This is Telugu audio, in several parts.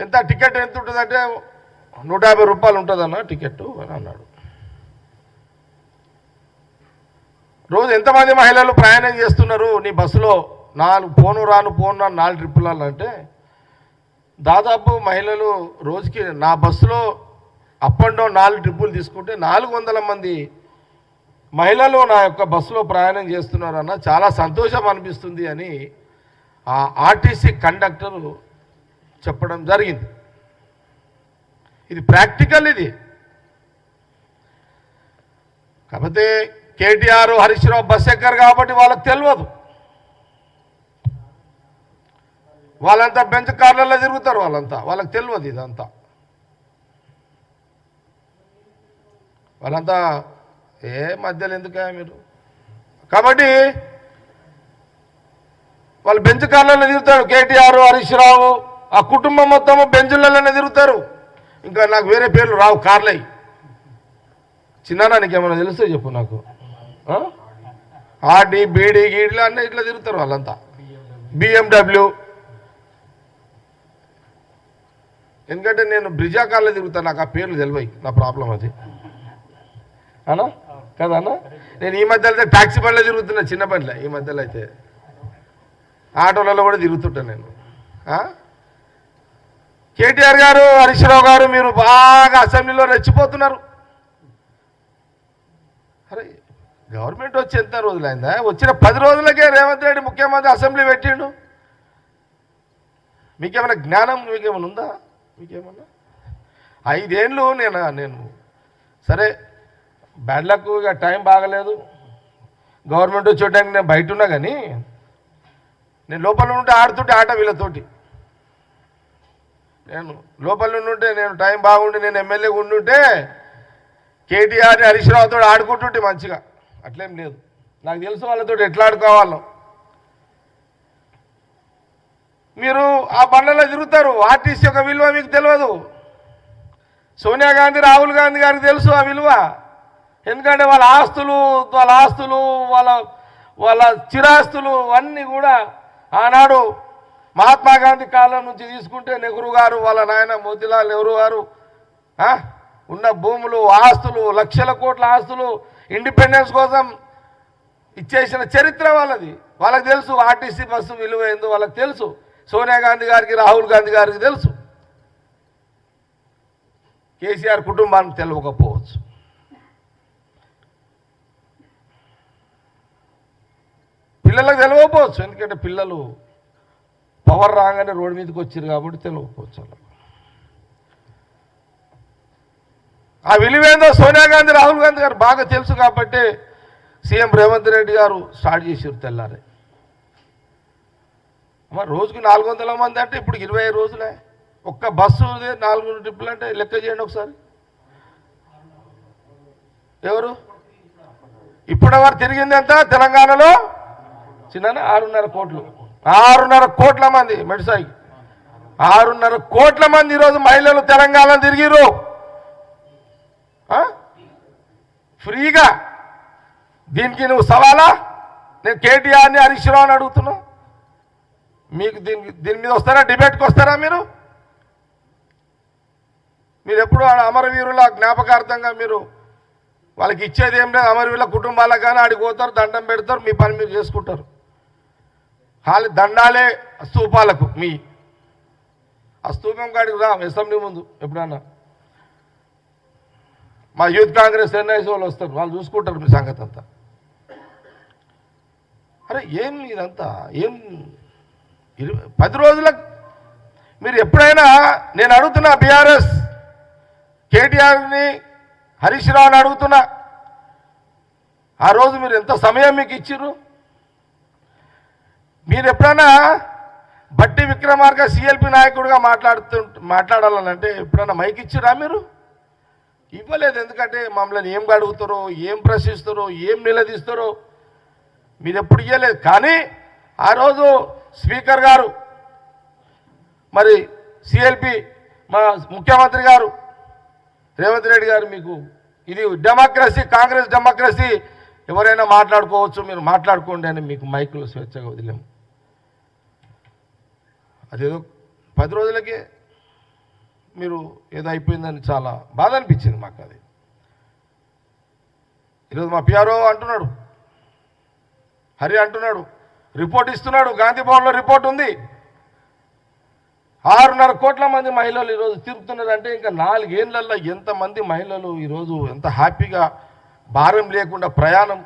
ఎంత టికెట్ ఎంత ఉంటుందంటే 150 రూపాయలు ఉంటుందన్న టికెట్ అని అన్నాడు. రోజు ఎంతమంది మహిళలు ప్రయాణం చేస్తున్నారు నీ బస్సులో? 4 పోను రాను 4 ట్రిప్పులు అంటే దాదాపు మహిళలు రోజుకి నా బస్సులో అప్ అండ్ డౌన్ 4 ట్రిప్పులు తీసుకుంటే 400 మంది మహిళలు నా యొక్క బస్సులో ప్రయాణం చేస్తున్నారన్న చాలా సంతోషం అనిపిస్తుంది అని ఆ ఆర్టీసీ కండక్టరు చెప్పడం జరిగింది. ఇది ప్రాక్టికల్. ఇది కాకపోతే కేటీఆర్ హరీష్ రావు బస్ ఎక్కరు కాబట్టి వాళ్ళకి తెలియదు. వాళ్ళంతా బెంచ్ కార్లలో తిరుగుతారు, వాళ్ళకి తెలియదు ఇదంతా. వాళ్ళంతా మధ్యలో ఎందుకే మీరు? కాబట్టి వాళ్ళు బెంచ్ కార్లలో తిరుగుతారు. కేటీఆర్ హరీష్ రావు ఆ కుటుంబం మొత్తం బెంచులలోనే తిరుగుతారు. ఇంకా నాకు వేరే పేర్లు రావు కార్లై. చిన్న నీకేమైనా తెలుస్తే చెప్పు నాకు. ఆర్డీ బీడీ గీడీలు అన్నీ ఇట్లా తిరుగుతారు వాళ్ళంతా. BMW. ఎందుకంటే నేను బ్రిజా కార్లో తిరుగుతాను, నాకు ఆ పేర్లు తెలివాయి. నా ప్రాబ్లం అది అన్నా కదా అన్న. నేను ఈ మధ్యలో అయితే ట్యాక్సీ బండ్లో తిరుగుతున్నా, చిన్న బండ్లో. ఈ మధ్యలో అయితే ఆటోలలో కూడా తిరుగుతుంటాను నేను. కేటీఆర్ గారు హరీష్ రావు గారు మీరు బాగా అసెంబ్లీలో రెచ్చిపోతున్నారు. అరే గవర్నమెంట్ వచ్చి ఎంత రోజులైందా? వచ్చిన 10 రోజులకే రేవంత్ రెడ్డి ముఖ్యమంత్రి అసెంబ్లీ పెట్టిండు. మీకేమైనా జ్ఞానం మీకేమైనా ఉందా? మీకేమన్నా 5 ఏళ్ళు నేను సరే బ్యాడ్ లక్, ఇక టైం బాగలేదు. గవర్నమెంట్ వచ్చేటానికి నేను బయట ఉన్నా, కానీ నేను లోపల ఉంటే ఆడుతుంటే ఆట వీళ్ళతోటి. నేను లోపల ఉంటే నేను టైం బాగుండి నేను ఎమ్మెల్యేగా ఉండుంటే కేటీఆర్ని హరీష్ రావుతో ఆడుకుంటుంటే మంచిగా. అట్లేం లేదు, నాకు తెలుసు వాళ్ళతో ఎట్లా ఆడుకోవాలో. మీరు ఆ బండ్లలో తిరుగుతారు, ఆర్టీసీ యొక్క విలువ మీకు తెలియదు. సోనియా గాంధీ రాహుల్ గాంధీ గారికి తెలుసు ఆ విలువ. ఎందుకంటే వాళ్ళ ఆస్తులు వాళ్ళ చిరాస్తులు అన్నీ కూడా ఆనాడు మహాత్మా గాంధీ కాలం నుంచి తీసుకుంటే నెహ్రూ గారు వాళ్ళ నాయన మోతీలాల్ నెహ్రూ గారు ఉన్న భూములు ఆస్తులు లక్షల కోట్ల ఆస్తులు ఇండిపెండెన్స్ కోసం ఇచ్చేసిన చరిత్ర వాళ్ళది. వాళ్ళకి తెలుసు ఆర్టీసీ బస్సు విలువ ఏందో వాళ్ళకి తెలుసు. సోనియా గాంధీ గారికి రాహుల్ గాంధీ గారికి తెలుసు. కేసీఆర్ కుటుంబానికి తెలియకపోవచ్చు. పిల్లలకు తెలియకపోవచ్చు, ఎందుకంటే పిల్లలు పవర్ రాగానే రోడ్డు మీదకి వచ్చారు కాబట్టి తెలియకపోవచ్చు. ఆ విలువేందో సోనియా గాంధీ రాహుల్ గాంధీ గారు బాగా తెలుసు కాబట్టి సీఎం రేవంత్ రెడ్డి గారు స్టార్ట్ చేసారు తెల్లారే. అమ్మ రోజుకి 400 మంది అంటే ఇప్పుడు 25 రోజులే. ఒక్క బస్సు 4 ట్రిప్పులు అంటే లెక్క చేయండి ఒకసారి. ఎవరు ఇప్పుడు వారు తిరిగింది ఎంత తెలంగాణలో? చిన్న 6.5 కోట్లు. 6.5 కోట్ల మంది మెడిసాయి. 6.5 కోట్ల మంది ఈరోజు మహిళలు తెలంగాణ తిరిగిరు ఫ్రీగా. దీనికి నువ్వు సవాలా? నేను కేటీఆర్ని హరీష్ రావుని అడుగుతున్నా. మీకు దీని మీద వస్తారా? డిబేట్కి వస్తారా? మీరు ఎప్పుడు అమరవీరుల జ్ఞాపకార్థంగా మీరు వాళ్ళకి ఇచ్చేది ఏం లేదు. అమరవీరుల కుటుంబాలకు కానీ ఆడికి పోతారు, దండం పెడతారు, మీ పని మీరు చేసుకుంటారు. వాళ్ళ దండాలే స్తూపాలకు. ఆ స్తూపం కాడికి రా అసెంబ్లీ ముందు ఎప్పుడన్నా. మా యూత్ కాంగ్రెస్ ఎన్ఐసి వాళ్ళు వస్తారు, వాళ్ళు చూసుకుంటారు మీ సంగతి అంతా. అరే ఏం ఇదంతా ఏం 10 రోజులకు మీరు ఎప్పుడైనా నేను అడుగుతున్నా బీఆర్ఎస్ కేటీఆర్ని హరీష్ రావుని అడుగుతున్నా, ఆ రోజు మీరు ఎంత సమయం మీకు ఇచ్చిర్రు? మీరు ఎప్పుడైనా బట్టి విక్రమార్క సిఎల్పి నాయకుడిగా మాట్లాడాలనంటే ఎప్పుడైనా మైక్ ఇచ్చిరా? మీరు ఇవ్వలేదు. ఎందుకంటే మమ్మల్ని ఏం అడుగుతారో, ఏం ప్రశ్నిస్తారో, ఏం నిలదీస్తారో మీరు ఎప్పుడు ఇవ్వలేదు. కానీ ఆ రోజు స్పీకర్ గారు, మరి సిఎల్పి మా ముఖ్యమంత్రి గారు రేవంత్ రెడ్డి గారు, మీకు ఇది డెమోక్రసీ, కాంగ్రెస్ డెమోక్రసీ, ఎవరైనా మాట్లాడుకోవచ్చు, మీరు మాట్లాడుకోండి అని మీకు మైకులు స్వేచ్ఛగా వదిలేము. అదేదో 10 రోజులకే మీరు ఏదో అయిపోయిందని చాలా బాధ అనిపించింది మాకు. అది ఈరోజు మా పిఆర్ఓ అంటున్నాడు, హరి అంటున్నాడు, రిపోర్ట్ ఇస్తున్నాడు, గాంధీ భవన్లో రిపోర్ట్ ఉంది. 6.5 కోట్ల మంది మహిళలు ఈరోజు తిరుగుతున్నారంటే ఇంకా 4 ఏళ్లలో ఎంతమంది మహిళలు ఈరోజు ఎంత హ్యాపీగా భారం లేకుండా ప్రయాణం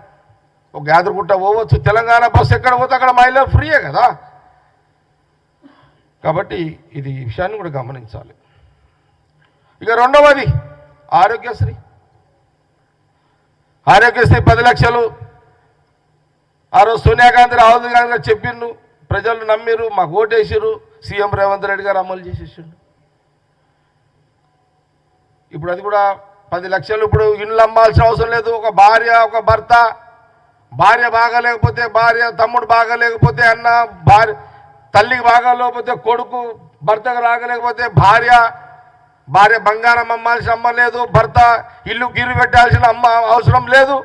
ఒక యాదగిరిగుట్ట పోవచ్చు. తెలంగాణ బస్సు ఎక్కడ పోతే అక్కడ మహిళలు ఫ్రీయే కదా. కాబట్టి ఇది ఈ విషయాన్ని కూడా గమనించాలి. ఇక రెండవది ఆరోగ్యశ్రీ. ఆరోగ్యశ్రీ 10 లక్షలు ఆ రోజు సోనియా గాంధీ రాహుల్ గాంధీ గారు చెప్పిండ్రు, ప్రజలు నమ్మిరు, మాకు ఓటేసిరు, సీఎం రేవంత్ రెడ్డి గారు అమలు చేసేసిండు. ఇప్పుడు అది కూడా 10 లక్షలు. ఇప్పుడు ఇండ్లు అమ్మాల్సిన అవసరం లేదు. ఒక భార్య ఒక భర్త, భార్య బాగాలేకపోతే భార్య, తమ్ముడు బాగాలేకపోతే అన్న, భార్య తల్లికి బాగాలేకపోతే కొడుకు, భర్తకు రాగలేకపోతే భార్య, భార్య బంగారం అమ్మాల్సిన అమ్మ లేదు, భర్త ఇల్లు గిరు పెట్టాల్సిన అమ్మ అవసరం లేదు.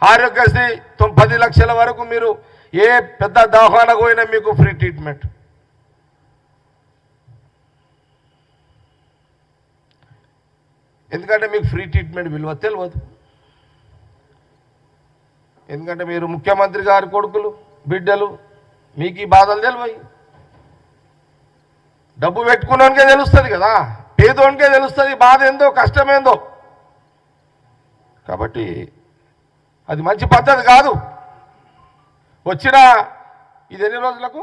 ఆరోగ్యశ్రీ 10 లక్షల వరకు మీరు ఏ పెద్ద దవాఖానకు పోయినా మీకు ఫ్రీ ట్రీట్మెంట్. ఎందుకంటే మీకు ఫ్రీ ట్రీట్మెంట్ విలువ తెలియదు. ఎందుకంటే మీరు ముఖ్యమంత్రి గారి కొడుకులు, బిడ్డలు, మీకు ఈ బాధలు తెలివయి. డబ్బు పెట్టుకున్నానికే తెలుస్తుంది కదా, పేదోనికే తెలుస్తుంది బాధ ఏందో, కష్టమేందో. కాబట్టి అది మంచి పద్ధతి కాదు. వచ్చిన ఇది ఎన్ని రోజులకు